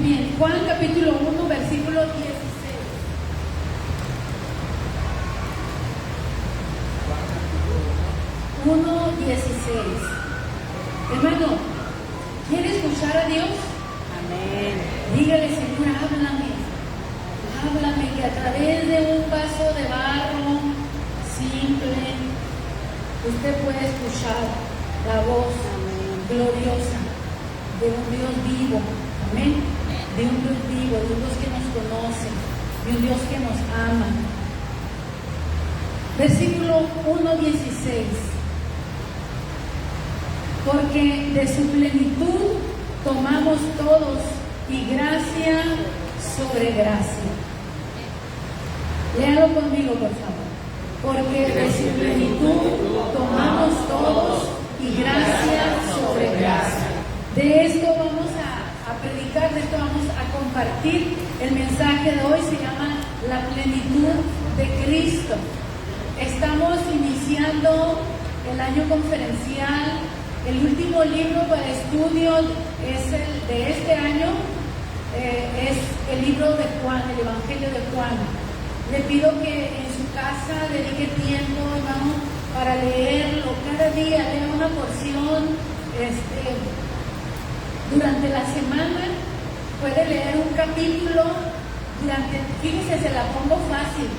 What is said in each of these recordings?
bien. Juan capítulo 1, versículo 16. Uno 16. Hermano, ¿quiere escuchar a Dios? Amén. Dígale, Señor, háblame. Háblame, que a través de un vaso de barro simple, usted puede escuchar la voz gloriosa de un Dios vivo. Amén. De un Dios vivo, de un Dios que nos conoce, de un Dios que nos ama. Versículo 1:16. Porque de su plenitud tomamos todos y gracia sobre gracia. Léalo conmigo, por favor. Porque de su plenitud tomamos todos y gracia sobre gracia. De esto vamos a predicar, de esto vamos a compartir. El mensaje de hoy se llama la plenitud de Cristo. Estamos iniciando el año conferencial. El último libro para estudio es el de este año, es el libro de Juan, el Evangelio de Juan. Le pido que en su casa dedique tiempo, hermano, para leerlo. Cada día lea una porción. Durante la semana puede leer un capítulo. Fíjese, se la pongo fácil.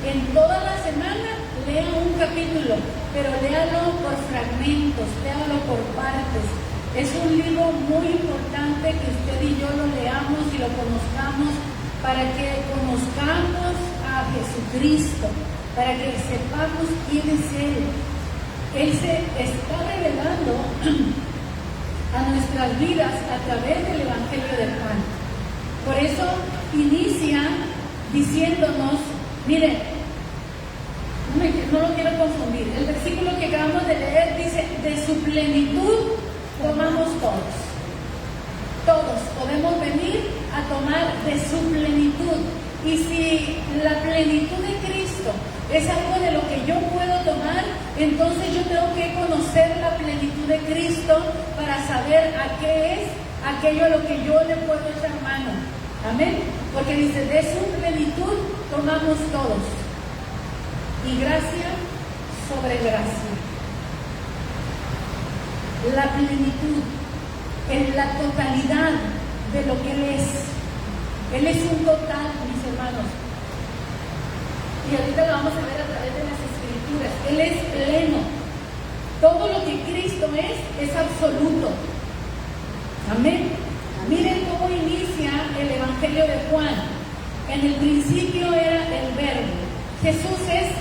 En toda la semana lea un capítulo, pero léalo por fragmentos, léalo por partes. Es un libro muy importante que usted y yo lo leamos y lo conozcamos para que conozcamos a Jesucristo, para que sepamos quién es Él. Él se está revelando a nuestras vidas a través del Evangelio de Juan. Por eso inicia diciéndonos, miren, no lo quiero confundir. El versículo que acabamos de leer dice, de su plenitud tomamos todos. Todos podemos venir a tomar de su plenitud. Y si la plenitud de Cristo es algo de lo que yo puedo tomar, entonces yo tengo que conocer la plenitud de Cristo para saber a qué es aquello a lo que yo le puedo echar mano. Amén. Porque dice, de su plenitud tomamos todos. Y gracia sobre gracia. La plenitud, en la totalidad de lo que Él es. Él es un total, mis hermanos. Y ahorita lo vamos a ver a través de las Escrituras. Él es pleno. Todo lo que Cristo es absoluto. Amén. Miren cómo inicia el Evangelio de Juan. En el principio era el Verbo. Jesús es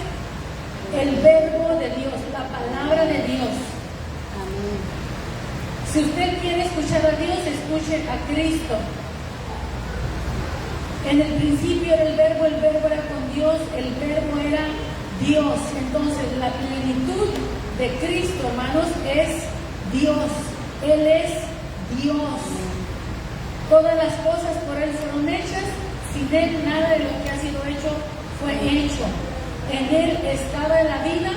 el Verbo de Dios, la palabra de Dios. Amén. Si usted quiere escuchar a Dios, escuche a Cristo. En el principio era el Verbo era con Dios, el Verbo era Dios. Entonces la plenitud de Cristo, hermanos, es Dios. Él es Dios. Todas las cosas por Él fueron hechas. Sin Él nada de lo que ha sido hecho fue hecho. En Él estaba la vida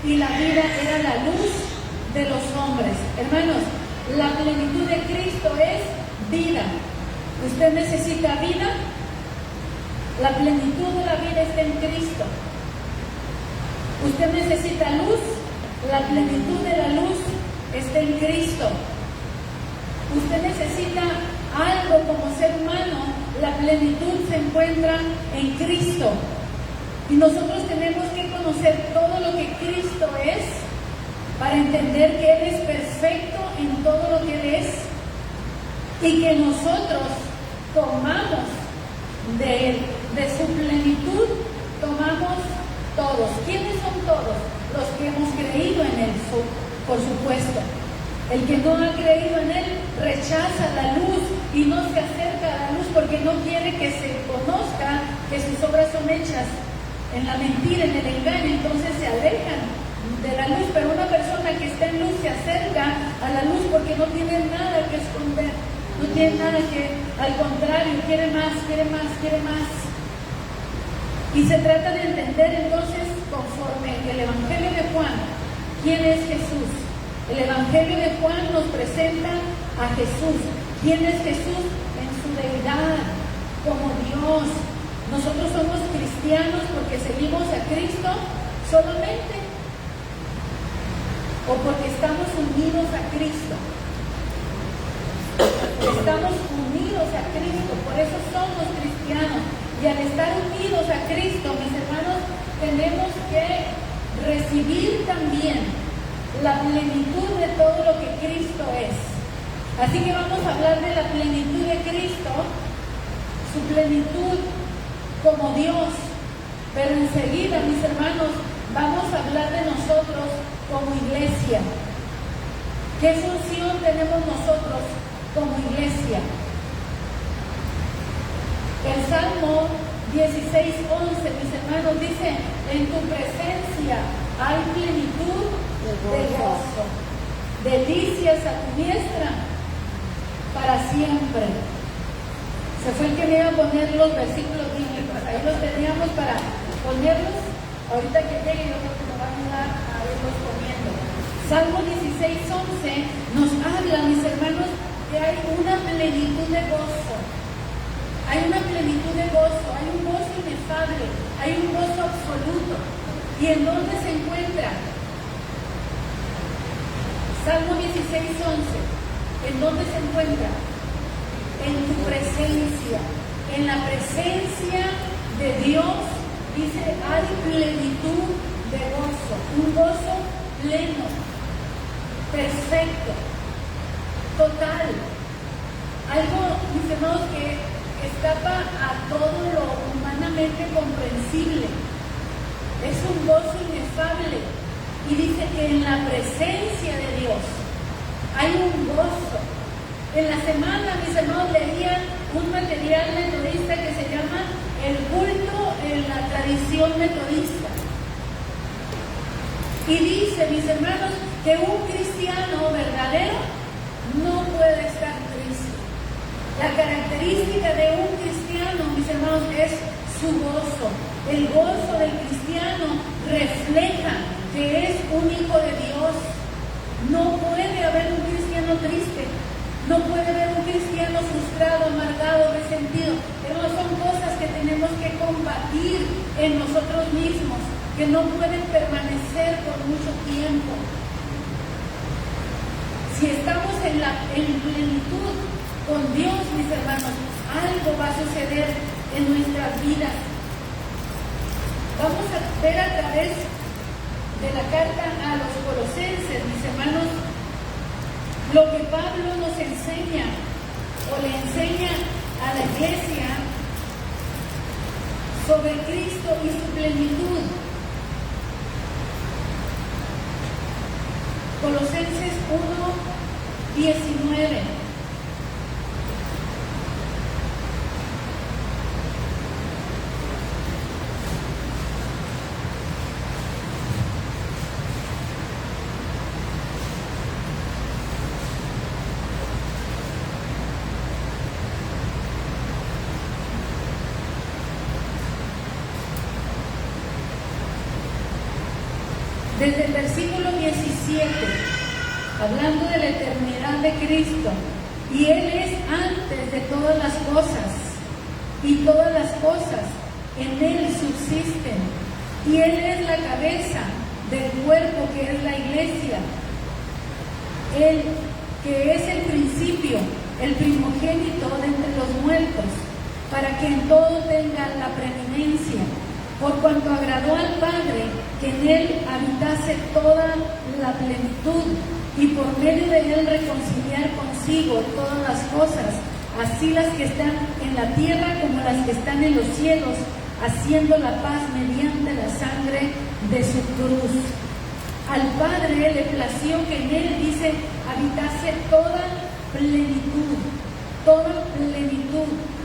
y la vida era la luz de los hombres. Hermanos, la plenitud de Cristo es vida. ¿Usted necesita vida? La plenitud de la vida está en Cristo. ¿Usted necesita luz? La plenitud de la luz está en Cristo. ¿Usted necesita algo como ser humano? La plenitud se encuentra en Cristo. Y nosotros tenemos que conocer todo lo que Cristo es para entender que Él es perfecto en todo lo que Él es y que nosotros tomamos de Él, de su plenitud, tomamos todos. ¿Quiénes son todos? Los que hemos creído en Él, por supuesto. El que no ha creído en Él rechaza la luz y no se acerca a la luz porque no quiere que se conozca que sus obras son hechas en la mentira, en el engaño. Entonces se alejan de la luz. Pero una persona que está en luz se acerca a la luz porque no tiene nada que esconder, no tiene nada que, al contrario, quiere más, quiere más, quiere más. Y se trata de entender entonces, conforme el Evangelio de Juan, quién es Jesús. El Evangelio de Juan nos presenta a Jesús. ¿Quién es Jesús? En su deidad, como Dios. Nosotros somos cristianos porque seguimos a Cristo solamente, o porque estamos unidos a Cristo. Estamos unidos a Cristo, por eso somos cristianos. Y al estar unidos a Cristo, mis hermanos, tenemos que recibir también la plenitud de todo lo que Cristo es. Así que vamos a hablar de la plenitud de Cristo, su plenitud como Dios. Pero enseguida, mis hermanos, vamos a hablar de nosotros como iglesia. ¿Qué función tenemos nosotros como iglesia? El Salmo 16:11, mis hermanos, dice: en tu presencia hay plenitud de gozo, delicias a tu diestra para siempre. Se fue el que me iba a poner los versículos bíblicos, ahí los teníamos para ponerlos. Ahorita que llegue yo creo que nos va a ayudar a irlos poniendo. Salmo 16:11 nos habla, mis hermanos, que hay una plenitud de gozo. Hay una plenitud de gozo, hay un gozo inefable, hay un gozo absoluto. ¿Y en dónde se encuentra? Salmo 16:11. ¿En dónde se encuentra? En tu presencia. En la presencia de Dios, dice, hay plenitud de gozo. Un gozo pleno, perfecto, total. Algo, mis hermanos, que escapa a todo lo humanamente comprensible. Es un gozo inefable. Y dice que en la presencia de Dios hay un gozo. En la semana, mis hermanos, leían un material metodista que se llama El culto en la tradición metodista. Y dice, mis hermanos, que un cristiano verdadero no puede estar triste. La característica de un cristiano, mis hermanos, es su gozo. El gozo del cristiano refleja que es un hijo de Dios. No puede haber un cristiano triste. No puede haber un cristiano frustrado, amargado, resentido. Pero son cosas que tenemos que combatir en nosotros mismos, que no pueden permanecer por mucho tiempo. Si estamos en plenitud con Dios, mis hermanos, algo va a suceder en nuestras vidas. Vamos a ver a través de la carta a los Colosenses, mis hermanos, lo que Pablo nos enseña o le enseña a la iglesia sobre Cristo y su plenitud. Colosenses 1:19. Desde el versículo 17, hablando de la eternidad de Cristo, y Él es antes de todas las cosas, y todas las cosas en Él subsisten, y Él es la cabeza del cuerpo que es la iglesia. Él, que es el principio, el primogénito de entre los muertos, para que en todo tenga la preeminencia, por cuanto agradó al Padre que en Él habitase toda la plenitud, y por medio de Él reconciliar consigo todas las cosas, así las que están en la tierra como las que están en los cielos, haciendo la paz mediante la sangre de su cruz. Al Padre le plació que en Él, dice, habitase toda plenitud,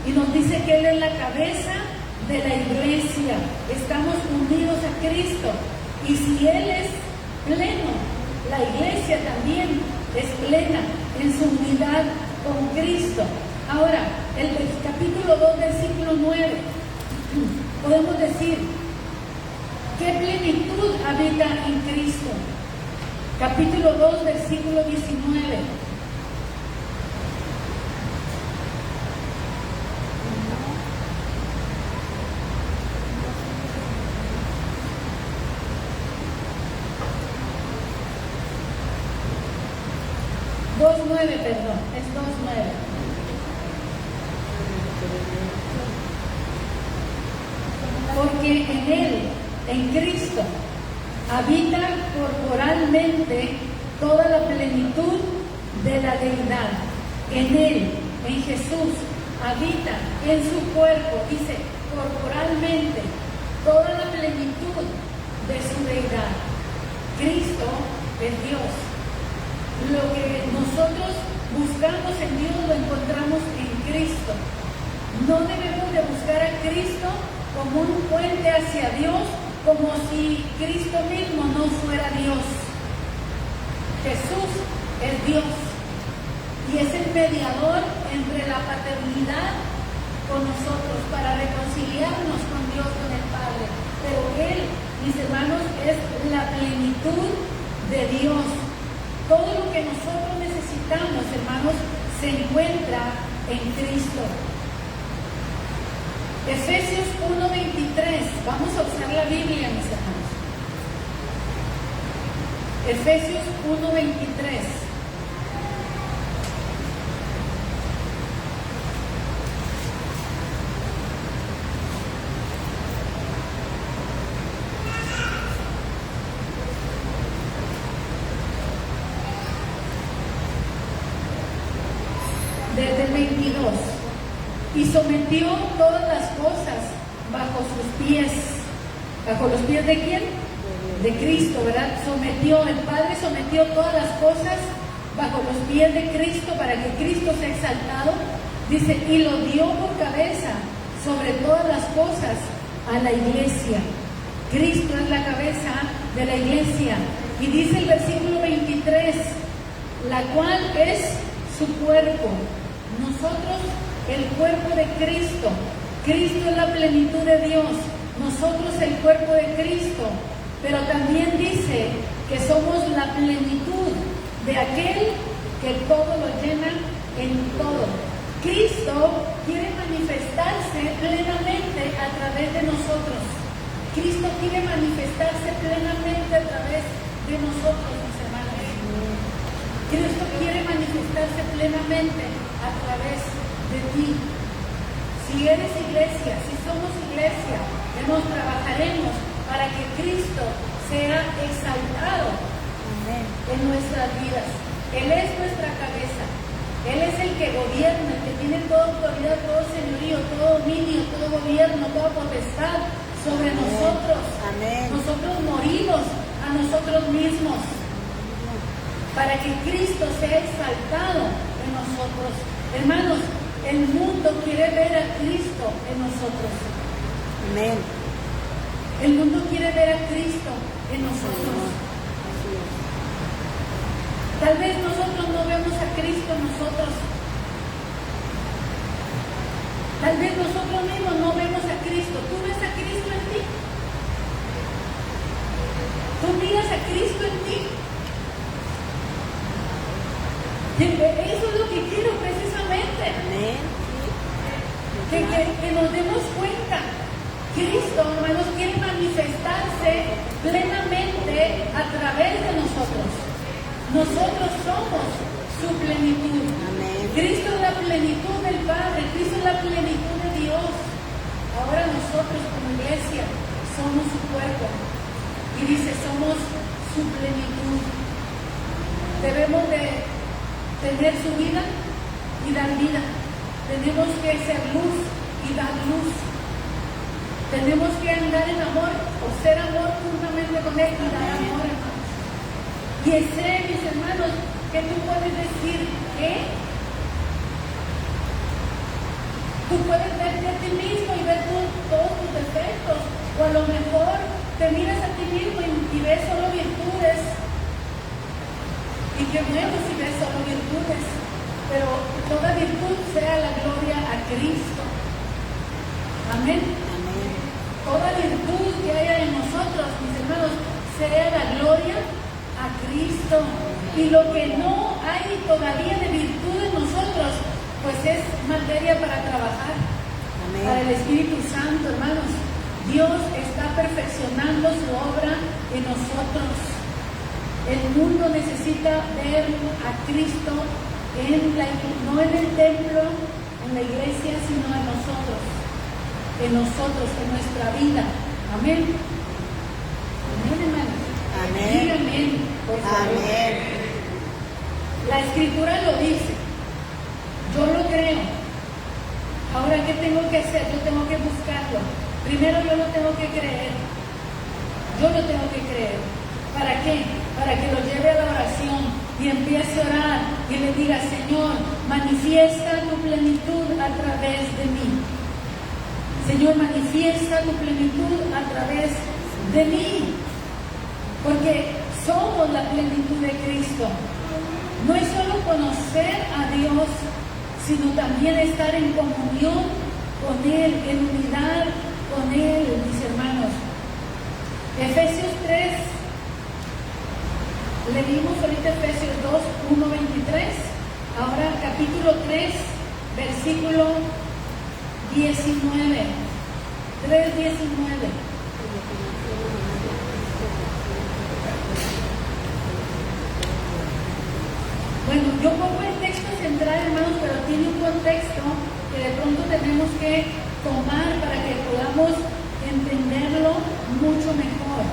y nos dice que Él es la cabeza de la iglesia. Estamos unidos a Cristo, y si Él es pleno, la iglesia también es plena en su unidad con Cristo. Ahora, el capítulo 2, versículo 9, podemos decir, ¿qué plenitud habita en Cristo? Capítulo 2, versículo 19. 2:9, perdón, es 2:9. Porque en Él, en Cristo, habita corporalmente toda la plenitud de la deidad. En Él, en Jesús, habita en su cuerpo, dice, corporalmente, toda la plenitud de su deidad. Cristo es Dios. Lo que nosotros buscamos en Dios lo encontramos en Cristo. No debemos de buscar a Cristo como un puente hacia Dios, como si Cristo mismo no fuera Dios. Jesús es Dios y es el mediador entre la paternidad con nosotros para reconciliarnos con Dios, con el Padre. Pero Él, mis hermanos, es la plenitud de Dios. Todo lo que nosotros necesitamos, hermanos, se encuentra en Cristo. Efesios 1:23. Vamos a usar la Biblia, mis hermanos. Efesios 1:23. Desde el 22. Y sometió todas las cosas bajo sus pies. ¿Bajo los pies de quién? De Cristo, ¿verdad? Sometió, el Padre sometió todas las cosas bajo los pies de Cristo para que Cristo sea exaltado. Dice, y lo dio por cabeza sobre todas las cosas a la iglesia. Cristo es la cabeza de la iglesia. Y dice el versículo 23, la cual es su cuerpo. Nosotros, el cuerpo de Cristo. Cristo es la plenitud de Dios. Nosotros el cuerpo de Cristo. Pero también dice que somos la plenitud de aquel que todo lo llena en todo. Cristo quiere manifestarse plenamente a través de nosotros. Cristo quiere manifestarse plenamente a través de nosotros, mis hermanos. Cristo quiere manifestarse plenamente a través de ti. Si eres iglesia, si somos iglesia, nos trabajaremos para que Cristo sea exaltado en nuestras vidas. Él es nuestra cabeza. Él es el que gobierna, el que tiene toda autoridad, todo señorío, todo dominio, todo gobierno, toda potestad sobre nosotros. Amén. Nosotros morimos a nosotros mismos para que Cristo sea exaltado en nosotros. Hermanos, el mundo quiere ver a Cristo en nosotros. Amén. El mundo quiere ver a Cristo en nosotros. Tal vez nosotros no vemos a Cristo en nosotros. Tal vez nosotros mismos no vemos a Cristo. ¿Tú ves a Cristo en ti? ¿Tú miras a Cristo en ti? Eso es lo que quiero precisamente. Amén. Que nos demos cuenta. Cristo, hermanos, quiere manifestarse plenamente a través de nosotros. Nosotros somos su plenitud. Amén. Cristo es la plenitud del Padre, Cristo es la plenitud de Dios. Ahora nosotros como iglesia somos su cuerpo. Y dice, somos su plenitud. Debemos de tener su vida y dar vida. Tenemos que ser luz y dar luz. Tenemos que andar en amor o ser amor juntamente con Él y dar amor, hermanos. Y sé, mis hermanos, que tú puedes decir que tú puedes verte a ti mismo y ver todos tus defectos, o a lo mejor te miras a ti mismo y ves solo virtudes. Y qué bueno si ves solo virtudes, pero toda virtud sea la gloria a Cristo. Amén. Toda virtud que haya en nosotros, mis hermanos, sea la gloria a Cristo. Y lo que no hay todavía de virtud en nosotros, pues es materia para trabajar. Amén. Para el Espíritu Santo, hermanos. Dios está perfeccionando su obra en nosotros. El mundo necesita ver a Cristo no en el templo, en la iglesia, sino en nosotros, en nuestra vida. Amén. Amén, hermanos. Amén. Diga amén, por favor. Amén. La escritura lo dice. Yo lo creo. Ahora, ¿qué tengo que hacer? Yo tengo que buscarlo. Primero yo lo tengo que creer. Yo lo tengo que creer. ¿Para qué? Para que lo lleve a la oración y empiece a orar y le diga, Señor, manifiesta tu plenitud a través de mí. Señor, manifiesta tu plenitud a través de mí. Porque somos la plenitud de Cristo. No es solo conocer a Dios, sino también estar en comunión con Él, en unidad con Él, mis hermanos. Efesios 3, leímos ahorita Efesios 2, 1, 23, ahora capítulo 3, versículo 19, 3, 19. Bueno, yo pongo el texto central, hermanos, pero tiene un contexto que de pronto tenemos que tomar para que podamos entenderlo mucho mejor.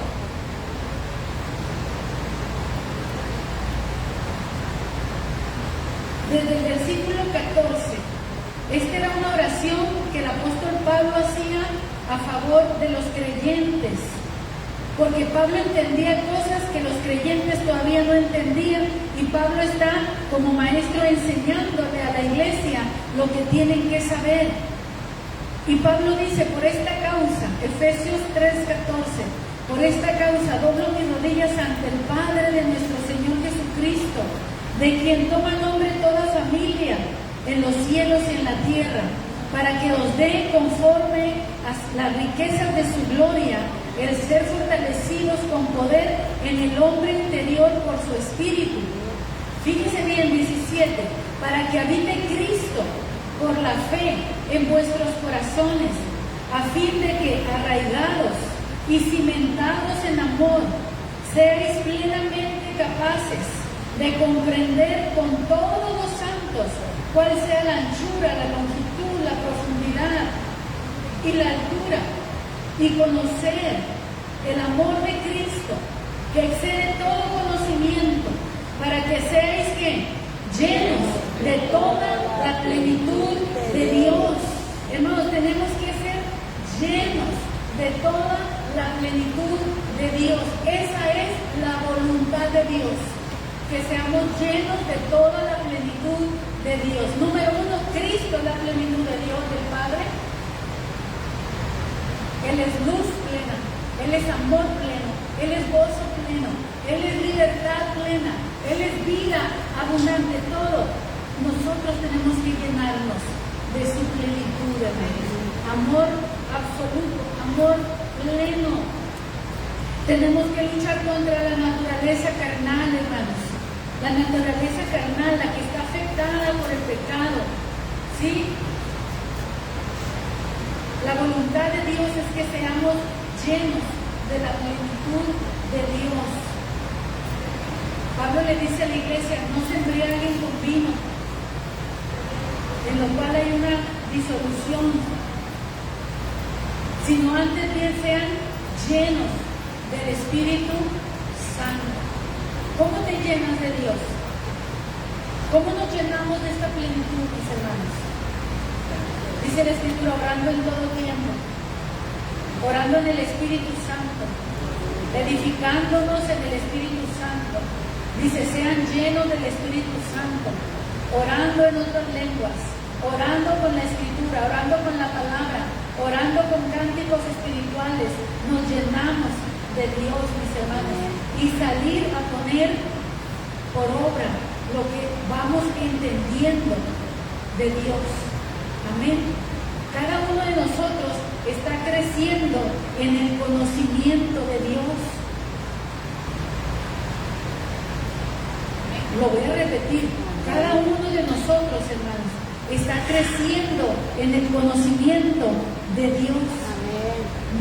Desde el versículo 14, esta era una oración que el apóstol Pablo hacía a favor de los creyentes, porque Pablo entendía cosas que los creyentes todavía no entendían, y Pablo está como maestro enseñándole a la iglesia lo que tienen que saber. Y Pablo dice, por esta causa, Efesios 3:14, por esta causa doblo mis rodillas ante el Padre de nuestro Señor Jesucristo, de quien toma nombre toda familia en los cielos y en la tierra, para que os dé conforme a las riquezas de su gloria, el ser fortalecidos con poder en el hombre interior por su espíritu. Fíjese bien, 17, para que habite Cristo por la fe en vuestros corazones, a fin de que, arraigados y cimentados en amor, seáis plenamente capaces de comprender con todos los santos cuál sea la anchura, la longitud, la profundidad y la altura, y conocer el amor de Cristo, que excede todo conocimiento, para que seáis ¿qué? Llenos de toda la plenitud de Dios. Hermanos, tenemos que ser llenos de toda la plenitud de Dios. Esa es la voluntad de Dios, que seamos llenos de toda la plenitud de Dios. Número uno, Cristo es la plenitud de Dios, del Padre. Él es luz plena, Él es amor pleno, Él es gozo pleno, Él es libertad plena, Él es vida abundante, todo. Nosotros tenemos que llenarnos de su plenitud, hermanos. Amor absoluto, amor pleno. Tenemos que luchar contra la naturaleza carnal, hermanos. La naturaleza carnal, la que está afectada por el pecado, ¿sí? La voluntad de Dios es que seamos llenos de la plenitud de Dios. Pablo le dice a la iglesia, no se embriaguen con vino, en lo cual hay una disolución, sino antes bien sean llenos del Espíritu Santo. ¿Cómo te llenas de Dios? ¿Cómo nos llenamos de esta plenitud, mis hermanos? Dice la Escritura, orando en todo tiempo, orando en el Espíritu Santo, edificándonos en el Espíritu Santo. Dice, sean llenos del Espíritu Santo, orando en otras lenguas, orando con la Escritura, orando con la palabra, orando con cánticos espirituales. Nos llenamos de Dios, mis hermanos, y salir a poner por obra lo que vamos entendiendo de Dios. Amén. Cada uno de nosotros está creciendo en el conocimiento de Dios. Lo voy a repetir. Cada uno de nosotros, hermanos, está creciendo en el conocimiento de Dios.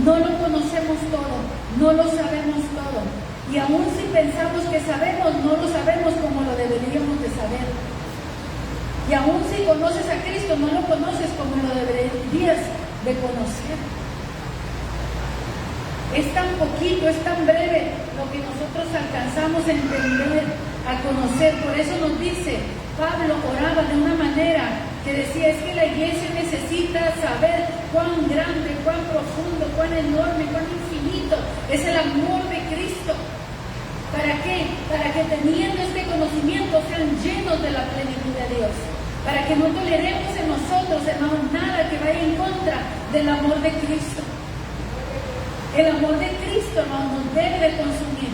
No lo conocemos todo, no lo sabemos todo. Y aún si pensamos que sabemos, no lo sabemos como lo deberíamos de saber. Y aún si conoces a Cristo, no lo conoces como lo deberías de conocer. Es tan poquito, es tan breve lo que nosotros alcanzamos a entender, a conocer. Por eso nos dice, Pablo oraba de una manera que decía, es que la iglesia necesita saber cuán grande, cuán profundo, cuán enorme, cuán infinito es el amor de Cristo. ¿Para qué? Para que teniendo este conocimiento sean llenos de la plenitud de Dios. Para que no toleremos en nosotros, hermanos, nada que vaya en contra del amor de Cristo. El amor de Cristo, hermanos, nos debe de consumir.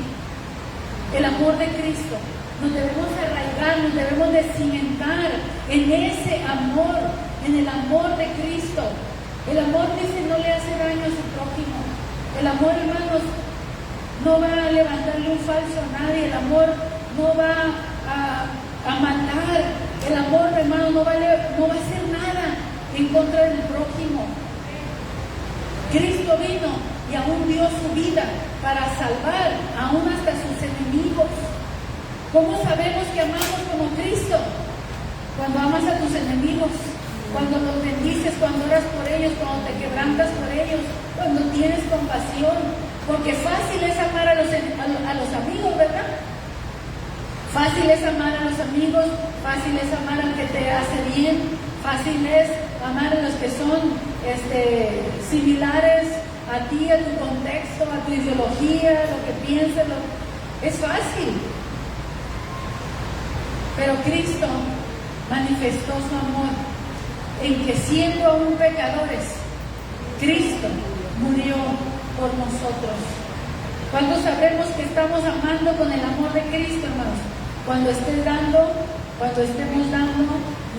El amor de Cristo. Nos debemos arraigar, nos debemos de cimentar en ese amor, en el amor de Cristo. El amor, dice, no le hace daño a su prójimo. El amor, hermanos, no va a levantarle un falso a nadie. El amor no va a matar. El amor, hermano, no va a hacer nada en contra del prójimo. Cristo vino y aún dio su vida para salvar aún hasta sus enemigos. ¿Cómo sabemos que amamos como Cristo? Cuando amas a tus enemigos, cuando los bendices, cuando oras por ellos, cuando te quebrantas por ellos, cuando tienes compasión. Porque fácil es amar a los amigos, ¿verdad? Fácil es amar a los amigos, fácil es amar al que te hace bien, fácil es amar a los que son similares a ti, a tu contexto, a tu ideología, lo que piensas, es fácil. Pero Cristo manifestó su amor en que siendo aún pecadores, Cristo murió por nosotros. ¿Cuándo sabremos que estamos amando con el amor de Cristo, hermanos? Cuando estemos dando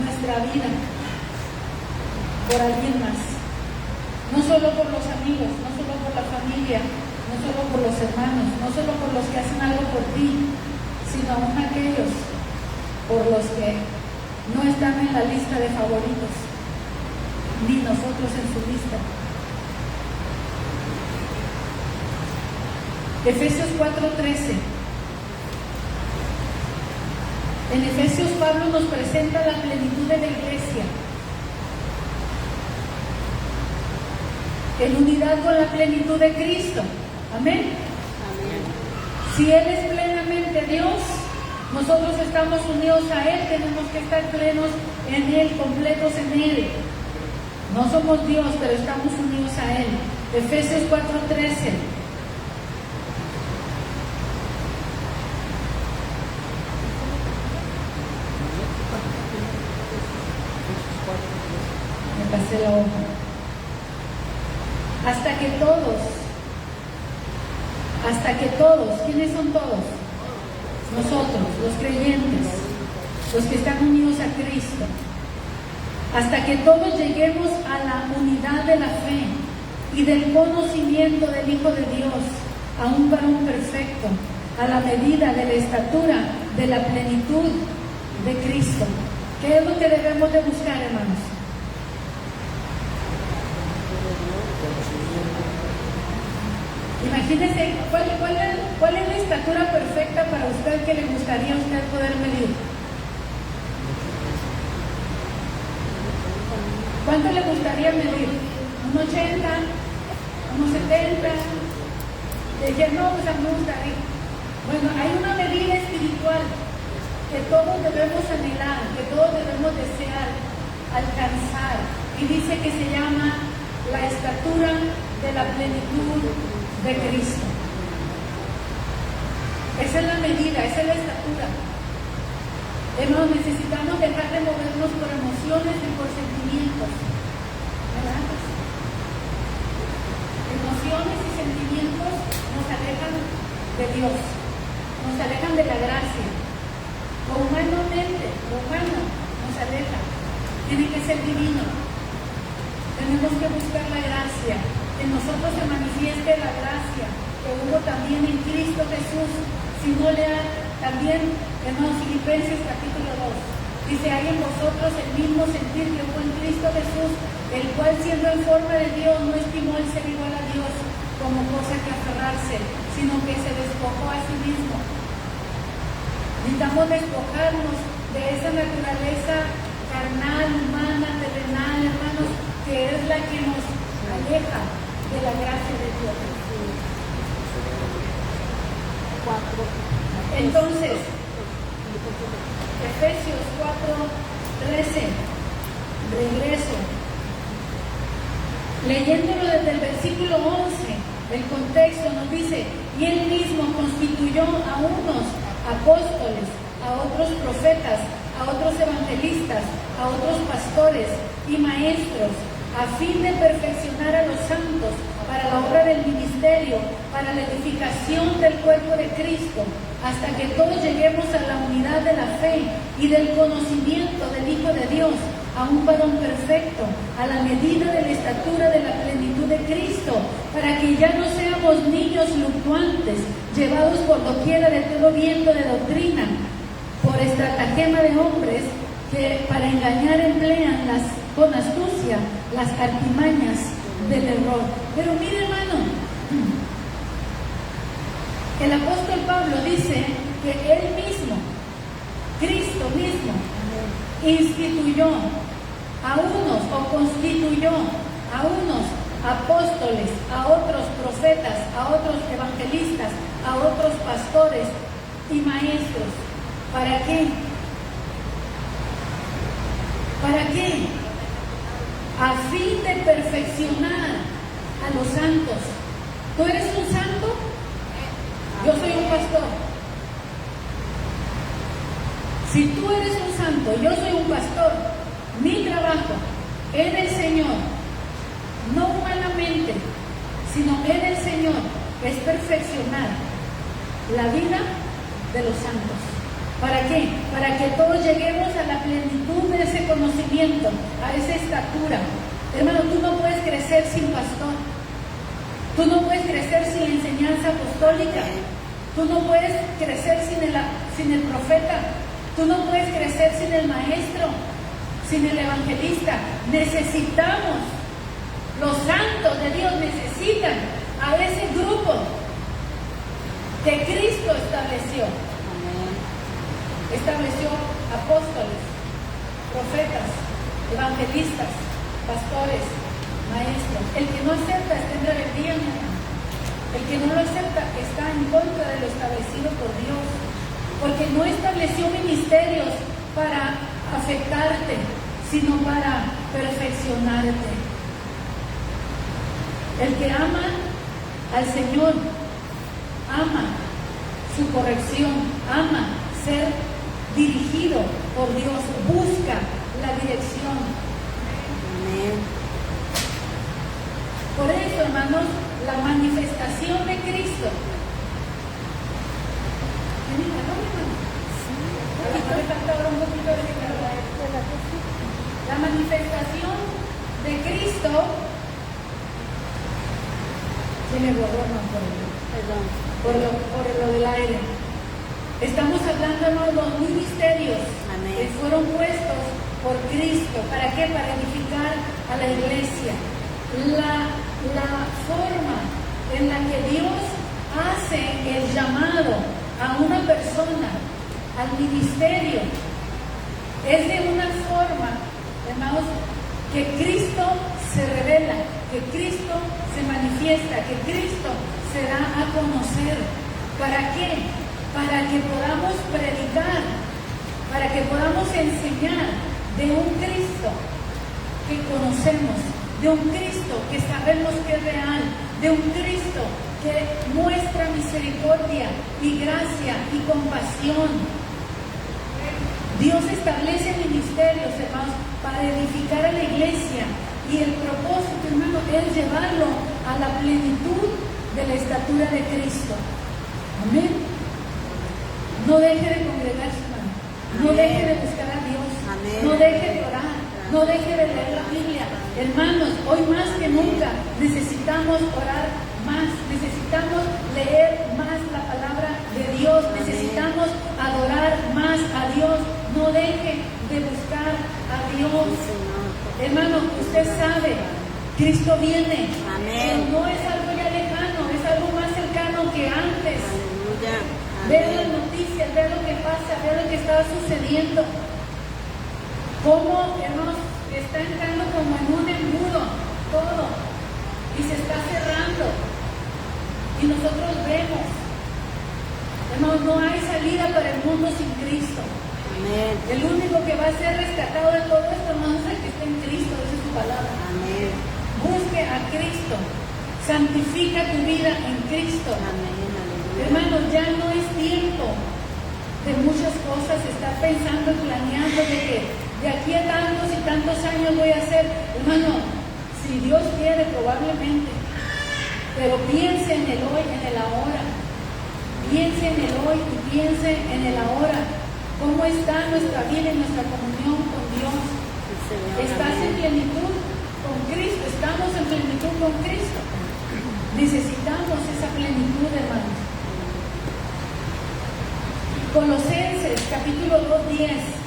nuestra vida por alguien más. No solo por los amigos, no solo por la familia, no solo por los hermanos, no solo por los que hacen algo por ti, sino aún aquellos por los que no están en la lista de favoritos, ni nosotros en su lista. Efesios 4:13. En Efesios Pablo nos presenta la plenitud de la iglesia, en unidad con la plenitud de Cristo. Amén. Amén. Si Él es plenamente Dios, nosotros estamos unidos a Él, tenemos que estar plenos en Él, completos en Él. No somos Dios, pero estamos unidos a Él. Efesios 4:13. Me pasé la hoja. Hasta que todos, ¿quiénes son todos? Nosotros, los creyentes, los que están unidos a Cristo, hasta que todos lleguemos a la unidad de la fe y del conocimiento del Hijo de Dios, a un varón perfecto, a la medida de la estatura de la plenitud de Cristo. ¿Qué es lo que debemos de buscar, hermanos? Imagínense, ¿cuál es la estatura perfecta para usted que le gustaría a usted poder medir? ¿Cuánto le gustaría medir? ¿Un 80? ¿Un 70? Dije, no, pues a mí me gustaría. Bueno, hay una medida espiritual que todos debemos anhelar, que todos debemos desear alcanzar. Y dice que se llama la estatura de la plenitud de Cristo. Esa es la medida, esa es la estatura. Hermanos, necesitamos dejar de movernos por emociones y por sentimientos, ¿verdad? Emociones y sentimientos nos alejan de Dios, nos alejan de la gracia. Lo humano nos aleja. Tiene que ser divino. Tenemos que buscar la gracia, que en nosotros se manifieste la gracia que hubo también en Cristo Jesús. Si no lean también, hermanos, Filipenses capítulo 2, dice, hay en vosotros el mismo sentir que hubo en Cristo Jesús, el cual siendo en forma de Dios no estimó el ser igual a Dios como cosa que aferrarse, sino que se despojó a sí mismo. Necesitamos despojarnos de esa naturaleza carnal, humana, terrenal, hermanos, que es la que nos aleja de la gracia de Dios. Entonces, Efesios 4:13, regreso. Leyéndolo desde el versículo 11, el contexto nos dice: y él mismo constituyó a unos apóstoles, a otros profetas, a otros evangelistas, a otros pastores y maestros, a fin de perfeccionar a los santos para la obra del ministerio, para la edificación del cuerpo de Cristo, hasta que todos lleguemos a la unidad de la fe y del conocimiento del Hijo de Dios, a un varón perfecto, a la medida de la estatura de la plenitud de Cristo, para que ya no seamos niños fluctuantes, llevados por doquiera de todo viento de doctrina, por estratagema de hombres que para engañar emplean con astucia las artimañas del error. Pero mire, hermano, el apóstol Pablo dice que él mismo, Cristo mismo, instituyó a unos o constituyó a unos apóstoles, a otros profetas, a otros evangelistas, a otros pastores y maestros. ¿Para qué? ¿Para qué? A fin de perfeccionar a los santos. ¿Tú eres un santo? Yo soy un pastor. Si tú eres un santo, yo soy un pastor, mi trabajo en el Señor, no humanamente, sino en el Señor, es perfeccionar la vida de los santos. ¿Para qué? Para que todos lleguemos a la plenitud de ese conocimiento, a esa estatura. Hermano, tú no puedes crecer sin pastor. Tú no puedes crecer sin la enseñanza apostólica. Tú no puedes crecer sin el profeta. Tú no puedes crecer sin el maestro, sin el evangelista. Necesitamos, los santos de Dios necesitan a ese grupo que Cristo estableció. Estableció apóstoles, profetas, evangelistas, pastores, maestros. El que no acepta está en rebeldía, mi hermano. El que no lo acepta está en contra de lo establecido por Dios, porque no estableció ministerios para afectarte, sino para perfeccionarte. El que ama al Señor, ama su corrección, ama ser dirigido por Dios, busca la dirección. Amén. Por eso, hermanos, la manifestación de Cristo. La manifestación de Cristo se me borró, por lo del aire. Estamos hablando, hermanos, de los ministerios que fueron puestos por Cristo. ¿Para qué? Para edificar a la iglesia. La forma en la que Dios hace el llamado a una persona al ministerio es de una forma, hermanos, que Cristo se revela, que Cristo se manifiesta, que Cristo se da a conocer. ¿Para qué? Para que podamos predicar, para que podamos enseñar de un Cristo que conocemos, de un Cristo que sabemos que es real, de un Cristo que muestra misericordia y gracia y compasión. Dios establece ministerios, hermanos, para edificar a la iglesia, y el propósito, hermano, es llevarlo a la plenitud de la estatura de Cristo. Amén. No deje de congregarse, hermano. No deje de buscar a Dios. Amén. No deje de orar. No deje de leer la Biblia. Hermanos, hoy más que nunca necesitamos orar más. Necesitamos leer más la palabra de Dios. Necesitamos adorar más a Dios. No deje de buscar a Dios. Hermano, usted sabe, Cristo viene. Amén. Pero no es algo ya lejano, es algo más cercano que antes. Aleluya. Ve las noticias, ve lo que pasa, ve lo que está sucediendo. Cómo, hermanos, está entrando como en un embudo todo y se está cerrando. Y nosotros vemos, hermanos, no hay salida para el mundo sin Cristo. Amén. El único que va a ser rescatado de todo esto, hermanos, es el que está en Cristo, esa es su palabra. Amén. Busque a Cristo, santifica tu vida en Cristo. Amén. Aleluya. Hermanos, ya no es tiempo de muchas cosas, estar pensando y planeando de que de aquí a tantos y tantos años voy a hacer. Hermano, si Dios quiere, probablemente, pero piense en el hoy, en el ahora. Piense en el hoy y piense en el ahora. ¿Cómo está nuestra vida y nuestra comunión con Dios? Sí, Señor. ¿Estás en Amén. plenitud con Cristo? ¿Estamos en plenitud con Cristo? Necesitamos esa plenitud, hermanos. Colosenses, capítulo 2:10.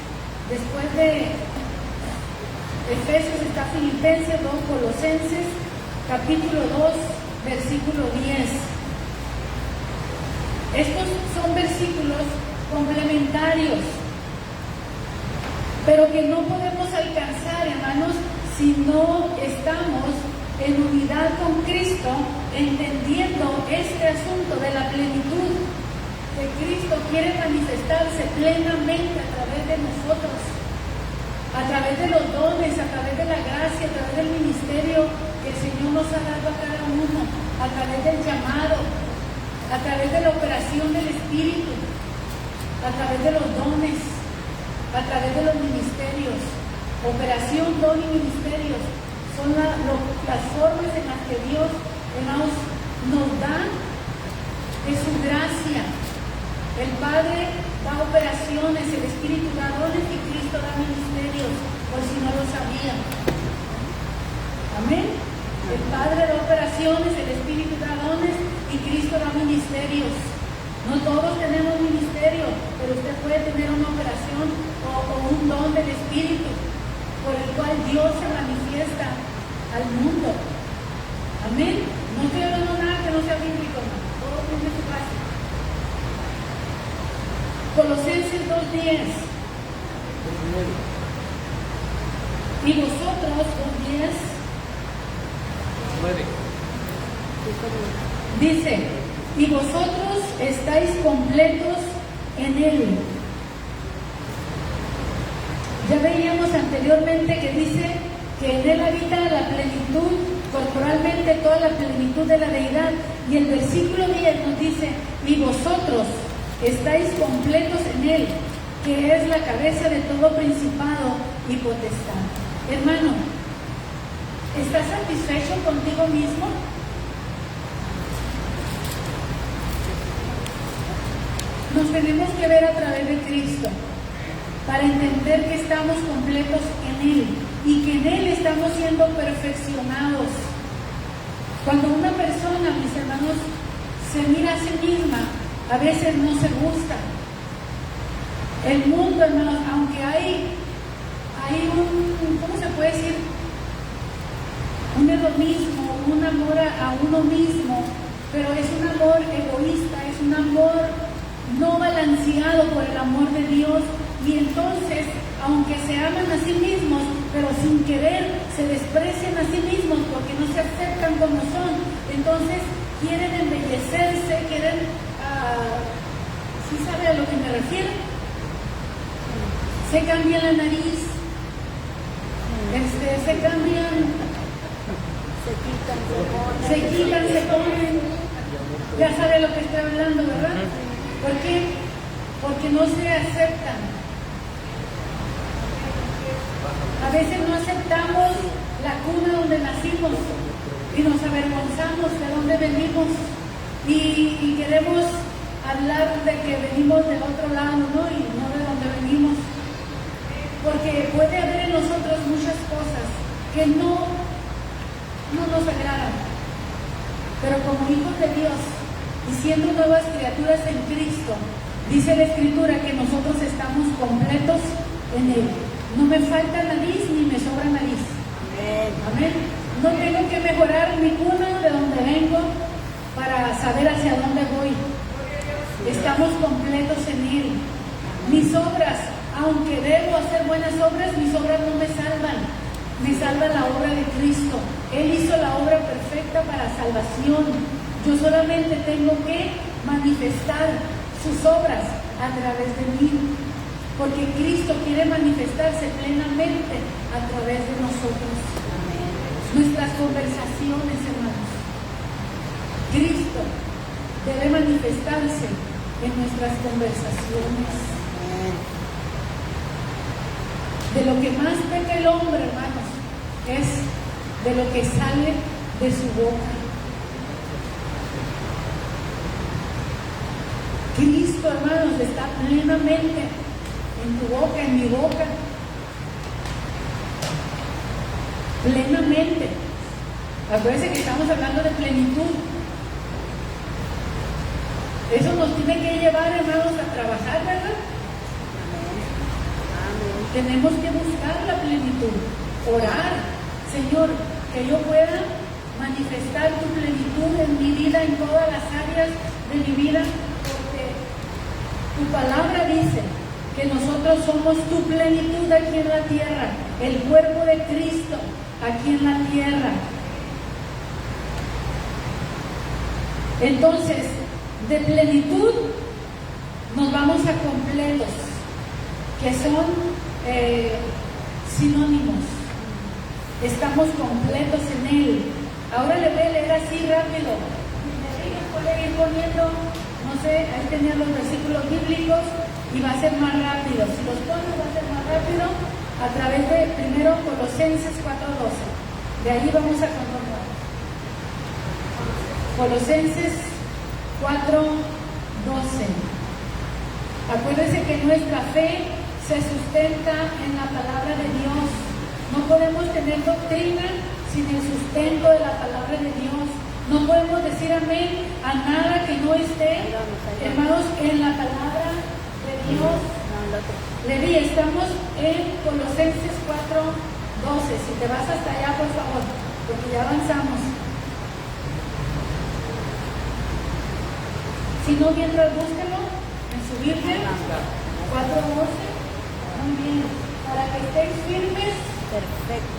Después de Efesios está Filipenses, 2 Colosenses, capítulo 2, versículo 10. Estos son versículos complementarios, pero que no podemos alcanzar, hermanos, si no estamos en unidad con Cristo, entendiendo este asunto de la plenitud que Cristo quiere manifestarse plenamente a través de nosotros, a través de los dones, a través de la gracia, a través del ministerio que el Señor nos ha dado a cada uno, a través del llamado, a través de la operación del Espíritu, a través de los dones, a través de los ministerios. Operación, don y ministerios son las formas en las que Dios, hermanos, nos da de su gracia. El Padre da operaciones, el Espíritu da dones y Cristo da ministerios, por si no lo sabían. Amén. El Padre da operaciones, el Espíritu da dones y Cristo da ministerios. No todos tenemos ministerio, pero usted puede tener una operación o un don del Espíritu por el cual Dios se manifiesta al mundo. Amén. No estoy hablando nada que no sea bíblico, no. Todo tiene su base. Colosenses 2:10. Y vosotros, 2:10, dice, y vosotros estáis completos en Él. Ya veíamos anteriormente que dice que en Él habita la plenitud, corporalmente toda la plenitud de la deidad. Y el versículo 10 nos dice, y vosotros estáis completos en Él, que es la cabeza de todo principado y potestad. Hermano, ¿estás satisfecho contigo mismo? Nos tenemos que ver a través de Cristo para entender que estamos completos en Él y que en Él estamos siendo perfeccionados. Cuando una persona, mis hermanos, se mira a sí misma, a veces no se gusta. El mundo, hermanos, aunque hay un, ¿cómo se puede decir? Un hedonismo, un amor a uno mismo, pero es un amor egoísta, es un amor no balanceado por el amor de Dios. Y entonces, aunque se aman a sí mismos, pero sin querer se desprecian a sí mismos porque no se aceptan como son, entonces quieren embellecerse, quieren, ¿sí sabe a lo que me refiero? Se cambia la nariz, se cambian, se quitan, se ponen, ya sabe a lo que estoy hablando, ¿verdad? ¿Por qué? Porque no se aceptan. A veces no aceptamos la cuna donde nacimos y nos avergonzamos de dónde venimos y queremos hablar de que venimos del otro lado, ¿no? Y no de dónde venimos. Porque puede haber en nosotros muchas cosas que no nos agradan. Pero como hijos de Dios y siendo nuevas criaturas en Cristo, dice la Escritura que nosotros estamos completos en Él. No me falta nariz ni me sobra nariz. Amén. No tengo que mejorar mi cuna de donde vengo para saber hacia dónde voy. Estamos completos en Él. Mis obras, aunque debo hacer buenas obras, mis obras no me salvan. Me salva la obra de Cristo. Él hizo la obra perfecta para salvación. Yo solamente tengo que manifestar sus obras a través de mí, porque Cristo quiere manifestarse plenamente a través de nosotros. Amén. Nuestras conversaciones, hermanos. Cristo debe manifestarse en nuestras conversaciones. Amén. De lo que más peca el hombre, hermanos, es de lo que sale de su boca. Cristo, hermanos, está plenamente en tu boca, en mi boca. Plenamente. Acuérdense que estamos hablando de plenitud. Eso nos tiene que llevar, hermanos, a trabajar, ¿verdad? Amén. Tenemos que buscar la plenitud, orar, Señor, que yo pueda manifestar tu plenitud en mi vida, en todas las áreas de mi vida, porque tu palabra dice que nosotros somos tu plenitud aquí en la tierra, el cuerpo de Cristo aquí en la tierra. Entonces, de plenitud nos vamos a completos, que son sinónimos. Estamos completos en Él. Ahora le voy a leer así rápido. Puede ir poniendo, no sé, ahí tenía los versículos bíblicos y va a ser más rápido. Si los pones va a ser más rápido a través de primero Colosenses 4:12. De ahí vamos a continuar. Colosenses 4:12. Acuérdense que nuestra fe se sustenta en la palabra de Dios. No podemos tener doctrina sin el sustento de la palabra de Dios. No podemos decir amén a nada que no esté, hermanos, en la palabra de Dios. Leví, estamos en Colosenses 4:12. Si te vas hasta allá, por favor, porque ya avanzamos. Si no, mientras búsquelo en su Biblia, 4:12. Muy bien, para que estéis firmes,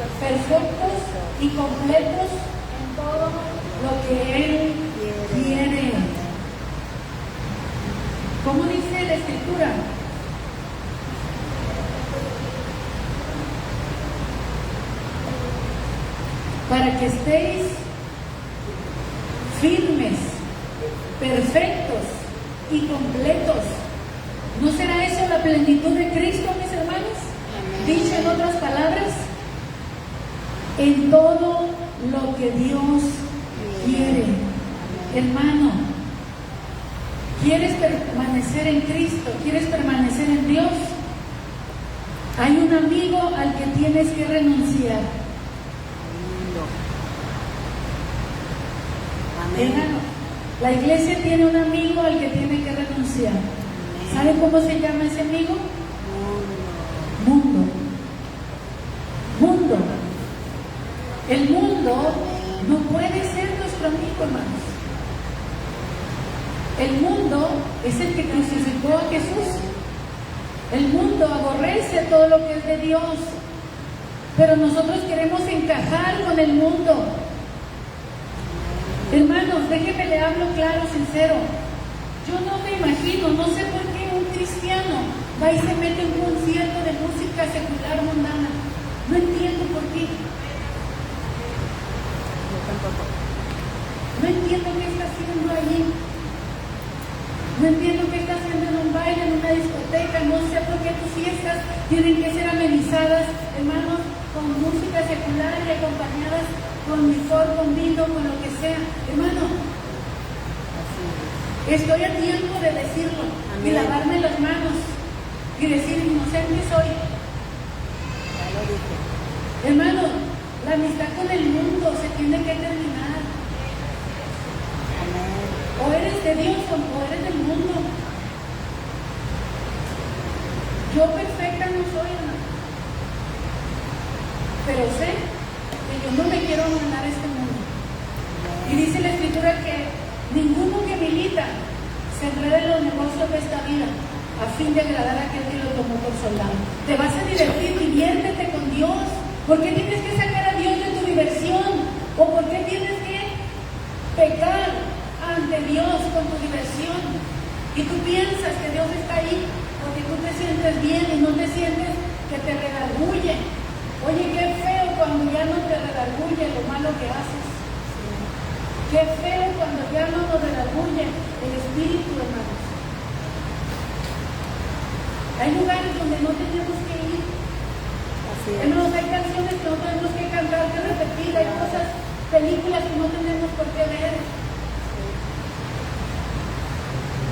perfectos y completos en todo lo que Él quiere. ¿Cómo dice la Escritura? Para que estéis firmes, perfectos y completos. ¿No será eso la plenitud de Cristo, mis hermanos? Dicho en otras palabras, en todo lo que Dios quiere. Hermano, ¿quieres permanecer en Cristo? ¿Quieres permanecer en Dios? Hay un amigo al que tienes que renunciar. Hermano, la iglesia tiene un amigo al que tiene que renunciar. ¿Saben cómo se llama ese amigo? Mundo. Mundo. El mundo no puede ser nuestro amigo, hermanos. El mundo es el que crucificó a Jesús. El mundo aborrece todo lo que es de Dios. Pero nosotros queremos encajar con el mundo. Hermanos, déjenme le hablo claro, sincero. Yo no me imagino, no sé por qué un cristiano va y se mete en un concierto de música secular mundana. No entiendo por qué. Yo tampoco. No entiendo qué está haciendo allí. No entiendo qué está haciendo en un baile, en una discoteca. No sé por qué tus fiestas tienen que ser amenizadas, hermanos, con música secular y acompañadas con licor, con vino, con lo que sea. Hermano, estoy a tiempo de decirlo. Amén. Y lavarme las manos y decir, inocente soy. Ya lo dije. Hermano, la amistad con el mundo se tiene que terminar. Amén. O eres de Dios o eres del mundo. Yo perfecta no soy, hermano. Pero sé que yo no me quiero mandar a este mundo. Y dice la Escritura que ninguno que milita se enreda en los negocios de esta vida. a fin de agradar a aquel que lo tomó por soldado. Te vas a divertir, diviértete con Dios. ¿Por qué tienes que sacar a Dios de tu diversión? ¿O por qué tienes que pecar ante Dios con tu diversión? Y tú piensas que Dios está ahí porque tú te sientes bien y no te sientes que te redarguye. Oye, qué feo cuando ya no te redarguye lo malo que haces. Qué feo cuando ya no nos redarguye el Espíritu, hermanos. Hay lugares donde no tenemos que ir. Hermanos, hay canciones que no tenemos que cantar, que repetir, hay cosas, películas que no tenemos por qué ver.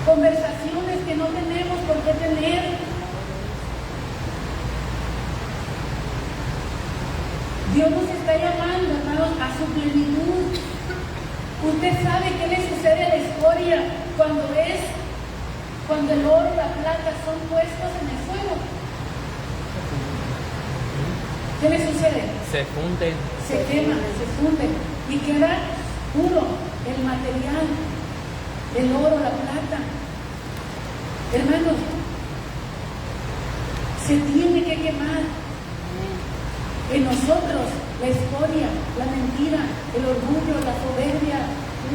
Conversaciones que no tenemos por qué tener. Dios nos está llamando, hermanos, a su plenitud. Usted sabe qué le sucede a la escoria cuando el oro y la plata son puestos en el fuego. ¿Qué le sucede? Se funden. Se quema, se funde y queda puro el material, el oro, la plata. Hermanos, se tiene que quemar en nosotros la escoria, la mentira, el orgullo, la soberbia,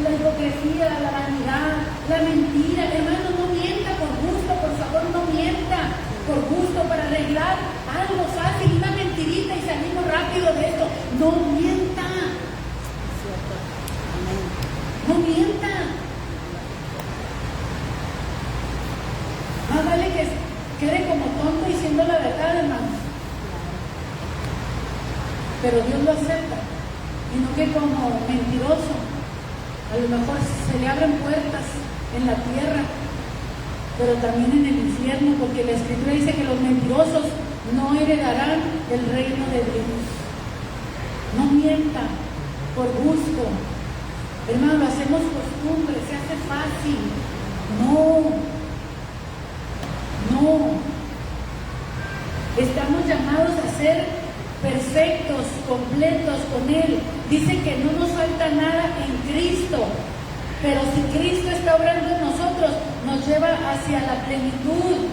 la hipocresía, la vanidad, la mentira. Hermano, no mienta por gusto, por favor, no mienta por gusto para arreglar algo fácil, una mentirita y salimos rápido de esto. No mienta. No mienta. Más vale que quede como tonto diciendo la verdad, hermano. Pero Dios lo acepta y no que como mentiroso. A lo mejor se le abren puertas en la tierra, pero también en el infierno, porque la Escritura dice que los mentirosos no heredarán el reino de Dios. No mienta por gusto. Hermano, lo hacemos costumbre, se hace fácil. No. Estamos llamados a ser perfectos, completos con Él. Dice que no nos falta nada en Cristo, pero si Cristo está obrando en nosotros, nos lleva hacia la plenitud,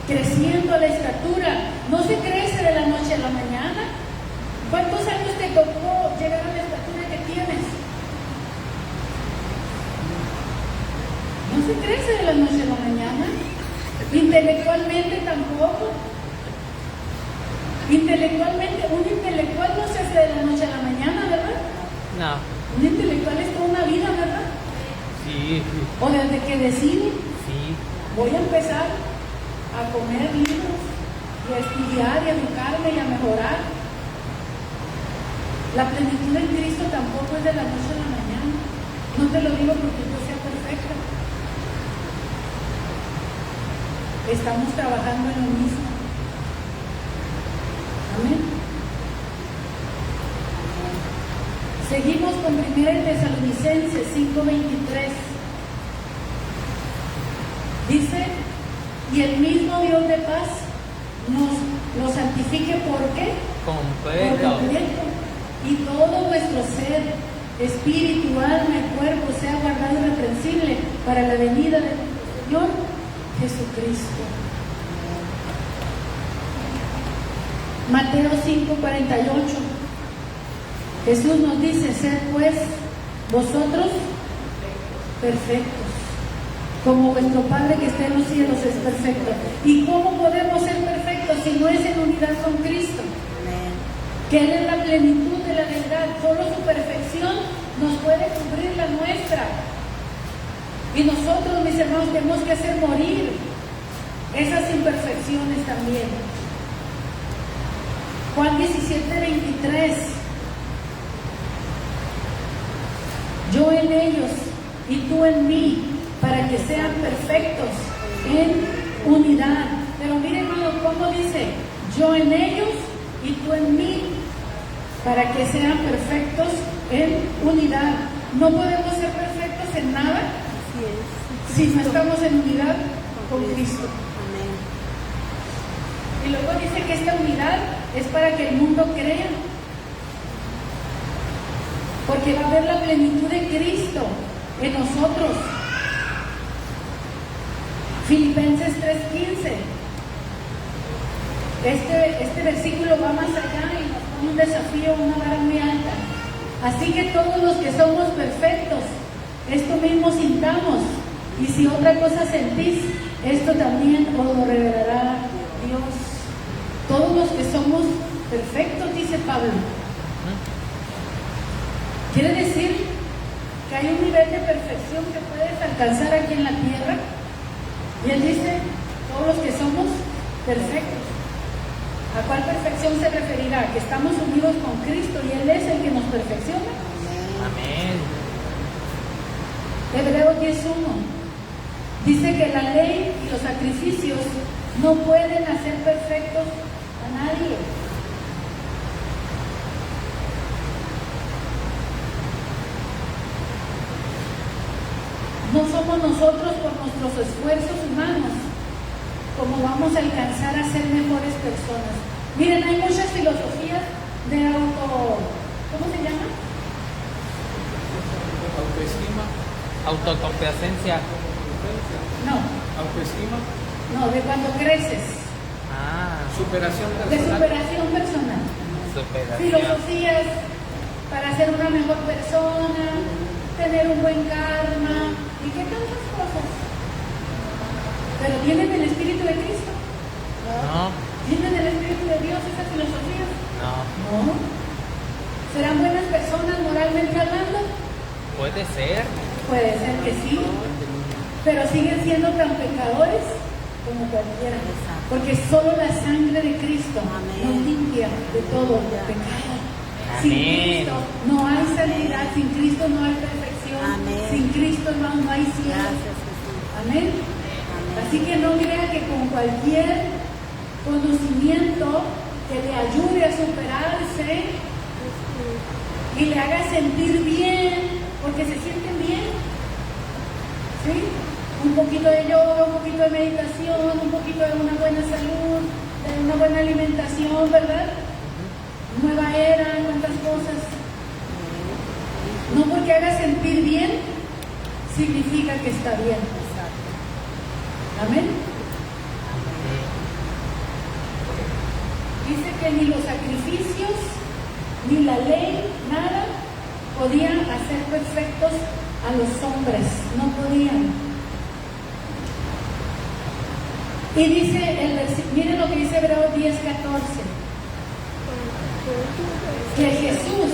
creciendo a la estatura. No se crece de la noche a la mañana. ¿Cuántos años te tocó llegar a la estatura que tienes? No se crece de la noche a la mañana. Intelectualmente tampoco. Intelectualmente, un intelectual no se hace de la noche a la mañana, ¿verdad? No. Un intelectual es toda una vida, ¿verdad? Sí. O desde que decide, Sí. voy a empezar a comer libros y a estudiar y a educarme y a mejorar. La plenitud en Cristo tampoco es de la noche a la mañana. No te lo digo porque yo sea perfecta. Estamos trabajando en lo mismo. Amén. Seguimos con 1 Tesalonicenses 5:23. Dice, y el mismo Dios de paz nos santifique, ¿por qué? Completo. Por completo. Y todo vuestro ser, espíritu, alma y cuerpo sea guardado irreprensible para la venida de nuestro Señor Jesucristo. Mateo 5:48. Jesús nos dice, sed pues vosotros perfectos, como vuestro Padre que está en los cielos es perfecto. ¿Y cómo podemos ser perfectos si no es en unidad con Cristo? Que Él es la plenitud de la verdad. Solo su perfección nos puede cubrir la nuestra. Y nosotros, mis hermanos, tenemos que hacer morir esas imperfecciones también. Juan 17:23. Yo en ellos y tú en mí, para que sean perfectos en unidad. Pero miren, hermanos, ¿cómo dice? Yo en ellos y tú en mí, para que sean perfectos en unidad. No podemos ser perfectos en nada si no estamos en unidad con Cristo. Y luego dice que esta unidad es para que el mundo crea, porque va a haber la plenitud de Cristo en nosotros. Filipenses 3:15. Este versículo va más allá y nos pone un desafío, una vara muy alta. Así que todos los que somos perfectos, esto mismo sintamos, y si otra cosa sentís, esto también os lo revelará Dios. Todos los que somos perfectos, dice Pablo. Quiere decir que hay un nivel de perfección que puedes alcanzar aquí en la tierra. Y él dice, todos los que somos perfectos. ¿A cuál perfección se referirá? Que estamos unidos con Cristo y Él es el que nos perfecciona. Amén. Hebreos 10:1 dice que la ley y los sacrificios no pueden hacer perfectos a nadie. No somos nosotros por nuestros esfuerzos humanos como vamos a alcanzar a ser mejores personas. Miren, hay muchas filosofías de ¿cómo se llama? Autoestima. Autocomplacencia. No, Autoestima. no, de cuando creces, Superación de personal. superación personal. Superación. Filosofías para ser una mejor persona, tener un buen karma y qué tantas cosas. Pero ¿tienen el Espíritu de Cristo? No, ¿Tienen el Espíritu de Dios esas filosofías? no. No. ¿Serán buenas personas moralmente hablando? Puede ser. Puede ser que sí, pero siguen siendo tan pecadores como cualquiera. Porque solo la sangre de Cristo nos limpia de todo pecado. Sin Amén. Cristo no hay santidad, sin Cristo no hay perfección, Amén. sin Cristo no hay cielo. Gracias, Jesús. Amén. Así que no crea que con cualquier conocimiento que le ayude a superarse y le haga sentir bien, porque se sienten bien, ¿sí? Un poquito de yoga, un poquito de meditación, un poquito de una buena salud, de una buena alimentación, ¿verdad? Nueva era, cuántas cosas. No porque haga sentir bien, significa que está bien. Amén. Dice que ni los sacrificios, ni la ley, nada podían hacer perfectos a los hombres, no podían. Y dice el versículo, miren lo que dice Hebreos 10:14, que Jesús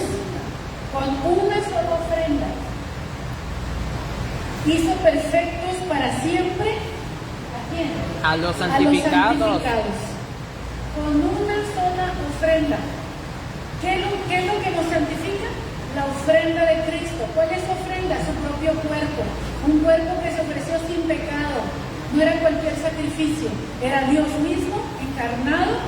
con una sola ofrenda hizo perfectos para siempre. ¿A quién? A los A santificados. los santificados. Con una sola ofrenda. ¿Qué es lo que nos santifica? La ofrenda de Cristo. ¿Cuál es su ofrenda? Su propio cuerpo. Un cuerpo que se ofreció sin pecado. No era cualquier sacrificio. Era Dios mismo, encarnado,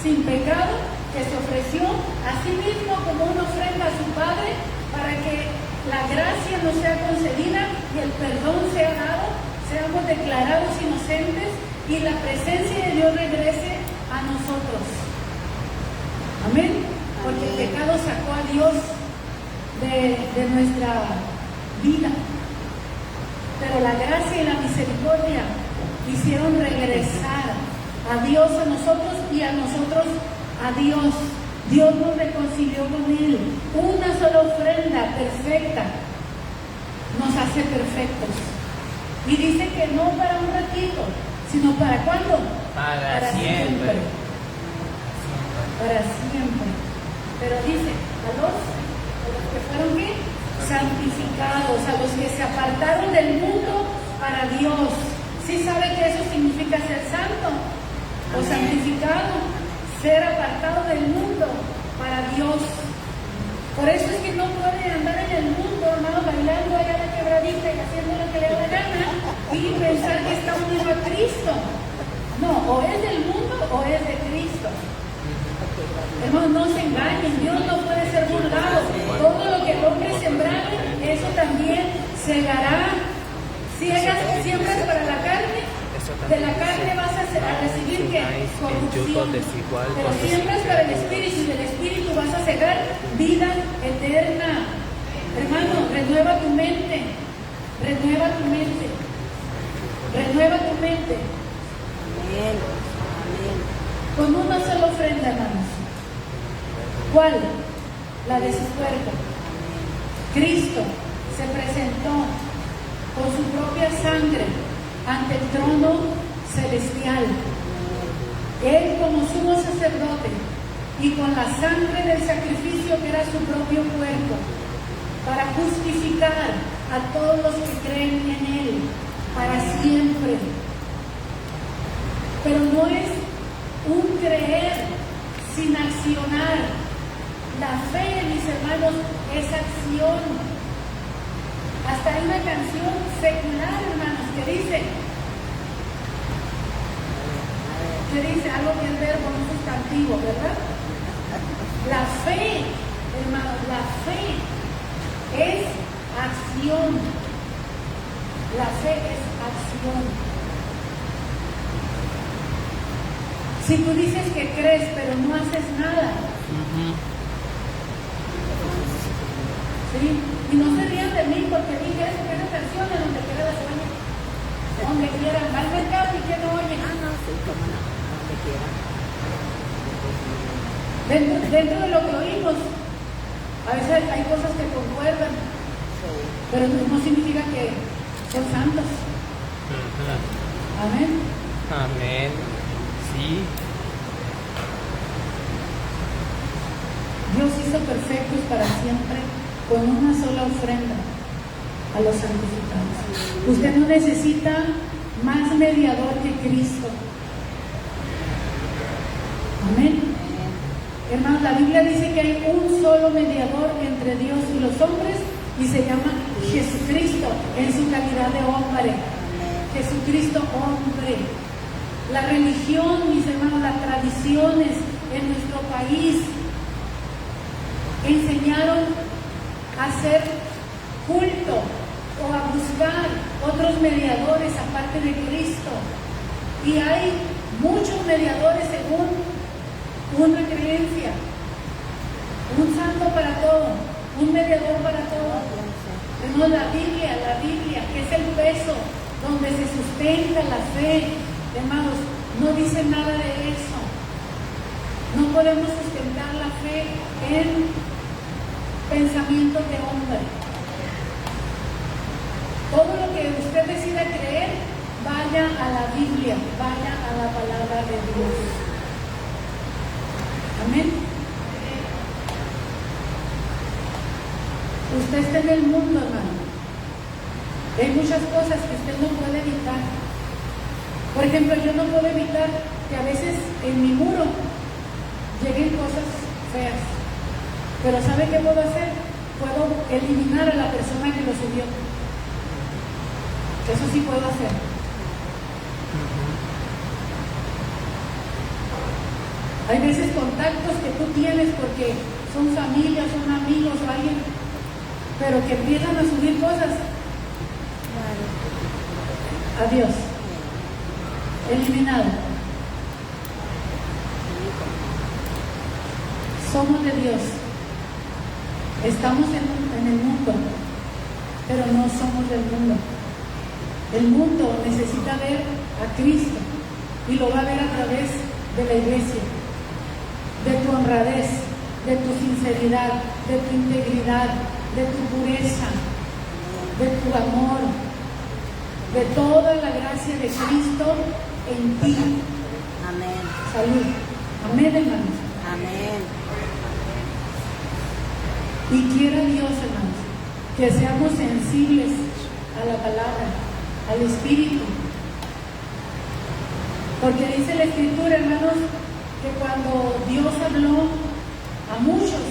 sin pecado, que se ofreció a sí mismo como una ofrenda a su Padre para que la gracia nos sea concedida y el perdón sea dado, seamos declarados inocentes y la presencia de Dios regrese a nosotros. Amén. Porque el pecado sacó a Dios de nuestra vida. Pero la gracia y la misericordia hicieron regresar a Dios a nosotros y a nosotros a Dios. Dios nos reconcilió con Él. Una sola ofrenda perfecta nos hace perfectos. Y dice que no para un ratito, sino para ¿cuándo? Para siempre. Para siempre. Pero dice, a los que fueron ¿qué? Santificados, a los que se apartaron del mundo para Dios. ¿Sí sabe que eso significa ser santo o santificado? Ser apartado del mundo para Dios. Por eso es que no puede andar en el mundo, hermano, bailando allá la quebradita y haciendo lo que le da la gana y pensar que está unido a Cristo. No, o es del mundo o es de Cristo. Hermanos, no se engañen, Dios no puede ser burlado. Todo lo que el hombre sembrare, eso también segará. Si siembras para la carne, de la carne vas a recibir ¿qué? Corrupción. Pero siembras para el Espíritu y del Espíritu vas a cegar vida eterna. Hermano, renueva tu mente. Renueva tu mente. Renueva tu mente Amén. Amén. con una sola ofrenda, hermanos. ¿Cuál? La de su cuerpo. Cristo se presentó con su propia sangre ante el trono celestial. Él como sumo sacerdote y con la sangre del sacrificio que era su propio cuerpo, para justificar a todos los que creen en Él para siempre. Pero no es un creer sin accionar. La fe, mis hermanos, es acción. Hasta hay una canción secular, hermanos, que dice algo que es verbo, no sustantivo, ¿verdad? La fe, hermanos, la fe es acción. La fe es acción. Si tú dices que crees, pero no haces nada, ¿sí? Y no se rían de mí porque dije eso, que esa canción es donde quiera la sueño. Donde quieran, va al mercado y que no oyen. Ah, no, sí, cómo no, donde quiera. Dentro de lo que oímos, a veces hay cosas que concuerdan, Sí. pero no significa que son santos. Amén. Amén. Sí. Dios hizo perfectos para siempre con una sola ofrenda a los santificados. Usted no necesita más mediador que Cristo. Amén. Hermanos, la Biblia dice que hay un solo mediador entre Dios y los hombres y se llama Jesucristo en su calidad de hombre. Jesucristo hombre. La religión, mis hermanos, las tradiciones en nuestro país enseñaron a hacer culto o a buscar otros mediadores aparte de Cristo. Y hay muchos mediadores según una creencia. Un santo para todo, un mediador para todo. Tenemos la Biblia, que es el peso donde se sustenta la fe. Hermanos, no dice nada de eso. No podemos sustentar la fe en pensamientos de hombre. Todo lo que usted decida creer, vaya a la Biblia, vaya a la palabra de Dios. Amén. Usted está en el mundo, hermano. Hay muchas cosas que usted no puede evitar. Por ejemplo, yo no puedo evitar que a veces en mi muro lleguen cosas feas. Pero ¿sabe qué puedo hacer? Puedo eliminar a la persona que lo subió. Eso sí puedo hacer. Hay veces contactos que tú tienes porque son familias, son amigos o alguien, pero que empiezan a subir cosas. Adiós. Eliminado. Somos de Dios. Estamos en el mundo, pero no somos del mundo. El mundo necesita ver a Cristo y lo va a ver a través de la iglesia, de tu honradez, de tu sinceridad, de tu integridad, de tu pureza, de tu amor, de toda la gracia de Cristo en ti. Amén. Salud. Amén, hermanos. Amén. Y quiera Dios, hermanos, que seamos sensibles a la palabra, al Espíritu. Porque dice la Escritura, hermanos, que cuando Dios habló a muchos,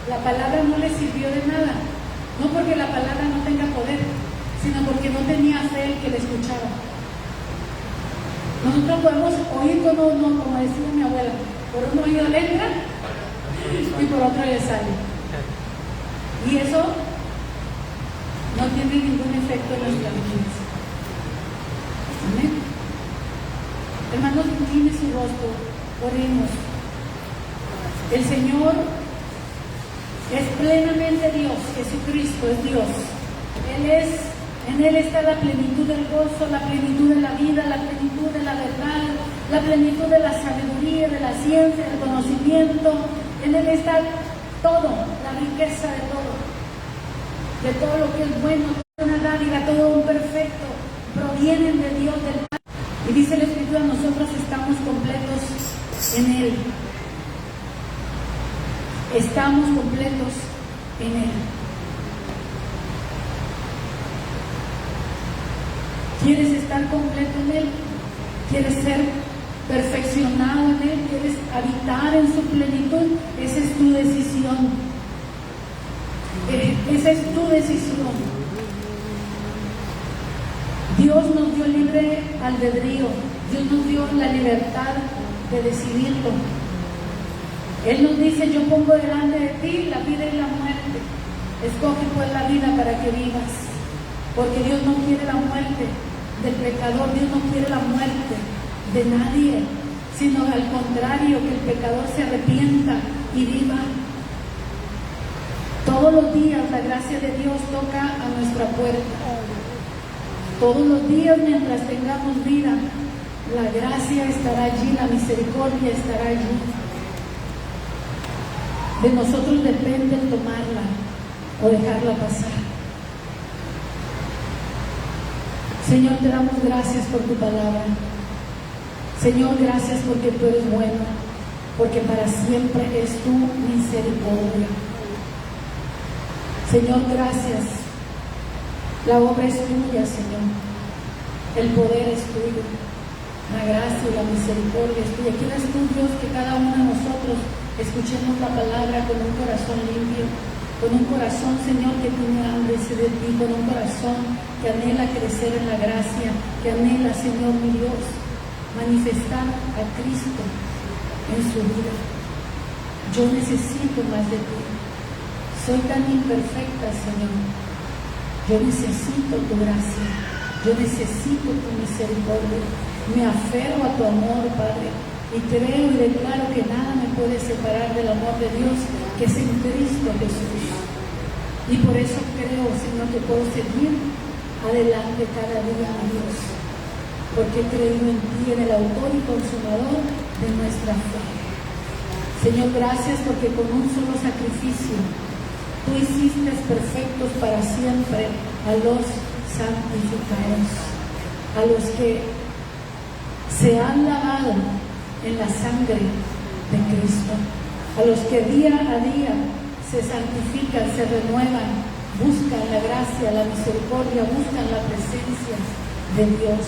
la palabra no les sirvió de nada. No porque la palabra no tenga poder, sino porque no tenía fe el que le escuchaba. Nosotros podemos oír con uno, como decía mi abuela, por un oído le entra y por otro le sale. Y eso no tiene ningún efecto en nuestras vidas. Amén. Hermanos, incline su rostro, oremos. El Señor es plenamente Dios, Jesucristo es Dios. Él es En Él está la plenitud del gozo, la plenitud de la vida, la plenitud de la verdad, la plenitud de la sabiduría, de la ciencia, del conocimiento. En Él está todo, la riqueza de todo lo que es bueno, toda una dádiva, todo un perfecto, provienen de Dios del Padre. Y dice la Escritura, nosotros estamos completos en Él. Estamos completos en Él. ¿Quieres estar completo en Él? ¿Quieres ser perfeccionado en Él? ¿Quieres habitar en su plenitud? Esa es tu decisión. Esa es tu decisión. Dios nos dio libre albedrío. Dios nos dio la libertad de decidirlo. Él nos dice, yo pongo delante de ti la vida y la muerte. Escoge pues la vida para que vivas. Porque Dios no quiere la muerte del pecador, Dios no quiere la muerte de nadie, sino al contrario, que el pecador se arrepienta y viva. Todos los días la gracia de Dios toca a nuestra puerta. Todos los días mientras tengamos vida, la gracia estará allí, la misericordia estará allí. De nosotros depende el tomarla o dejarla pasar. Señor, te damos gracias por tu palabra. Señor, gracias porque tú eres bueno, porque para siempre es tu misericordia. Señor, gracias. La obra es tuya, Señor. El poder es tuyo. La gracia y la misericordia es tuya. Quieres tú, Dios, que cada uno de nosotros escuchemos la palabra con un corazón limpio, con un corazón, Señor, que tiene hambre y sed de ti, con un corazón que anhela crecer en la gracia, que anhela, Señor mi Dios, manifestar a Cristo en su vida. Yo necesito más de ti. Soy tan imperfecta, Señor. Yo necesito tu gracia. Yo necesito tu misericordia. Me aferro a tu amor, Padre, y creo y declaro que nada me puede separar del amor de Dios que es en Cristo Jesús. Y por eso creo, Señor, que puedo seguir adelante cada día, mi Dios, porque he creído en ti, en el autor y consumador de nuestra fe. Señor, gracias porque con un solo sacrificio tú hiciste perfectos para siempre a los santificados, a los que se han lavado en la sangre de Cristo, a los que día a día se santifican, se renuevan, buscan la gracia, la misericordia, buscan la presencia de Dios.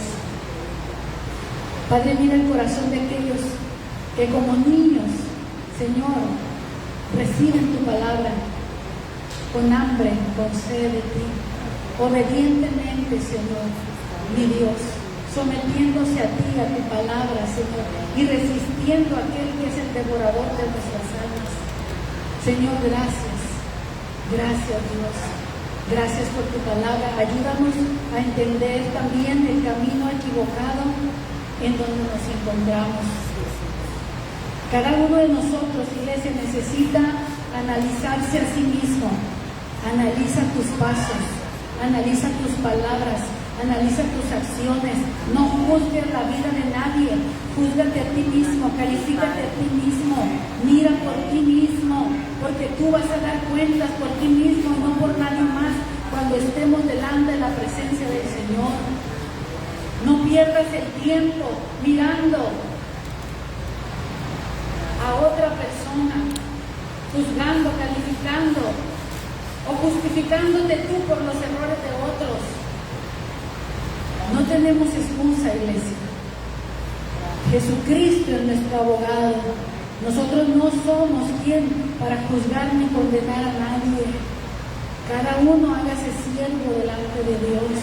Padre, mira el corazón de aquellos que como niños, Señor, reciben tu palabra con hambre, con sed de ti, obedientemente, Señor, mi Dios, sometiéndose a ti, a tu palabra, Señor, y resistiendo a aquel que es el devorador de nuestras almas. Señor, gracias, gracias Dios, gracias por tu palabra. Ayúdanos a entender también el camino equivocado en donde nos encontramos. Cada uno de nosotros, iglesia, necesita analizarse a sí mismo. Analiza tus pasos, analiza tus palabras, analiza tus acciones. No juzgues la vida de nadie, júzgate a ti mismo, califícate a ti mismo, mira por ti mismo, porque tú vas a dar cuentas por ti mismo y no por nadie más cuando estemos delante de la presencia del Señor. No pierdas el tiempo mirando a otra persona, juzgando, calificando o justificándote tú por los errores de otros. No tenemos excusa, iglesia. Jesucristo es nuestro abogado. Nosotros no somos quien para juzgar ni condenar a nadie. Cada uno hágase siervo delante de Dios.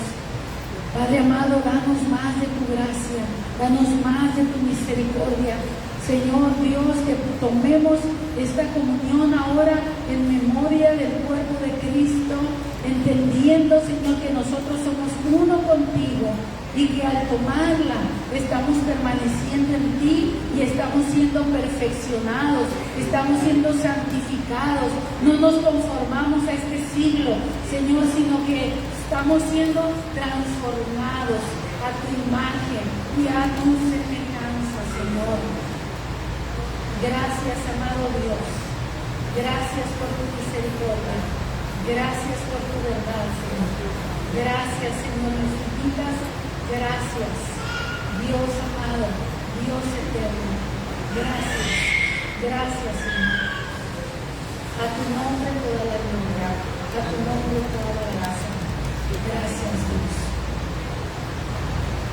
Padre amado, danos más de tu gracia, danos más de tu misericordia. Señor Dios, que tomemos esta comunión ahora en memoria del cuerpo de Cristo, entendiendo, Señor, que nosotros somos uno contigo y que al tomarla estamos permaneciendo en ti y estamos siendo perfeccionados, estamos siendo santificados. No nos conformamos a este siglo, Señor, sino que Estamos siendo transformados a tu imagen y a tu semejanza, Señor. Gracias, amado Dios. Gracias por tu misericordia. Gracias por tu verdad, Señor. Gracias, Señor, infinitas gracias. Dios amado, Dios eterno. Gracias. Gracias, Señor. A tu nombre toda la gloria. A tu nombre toda la gracia. Gracias, Dios.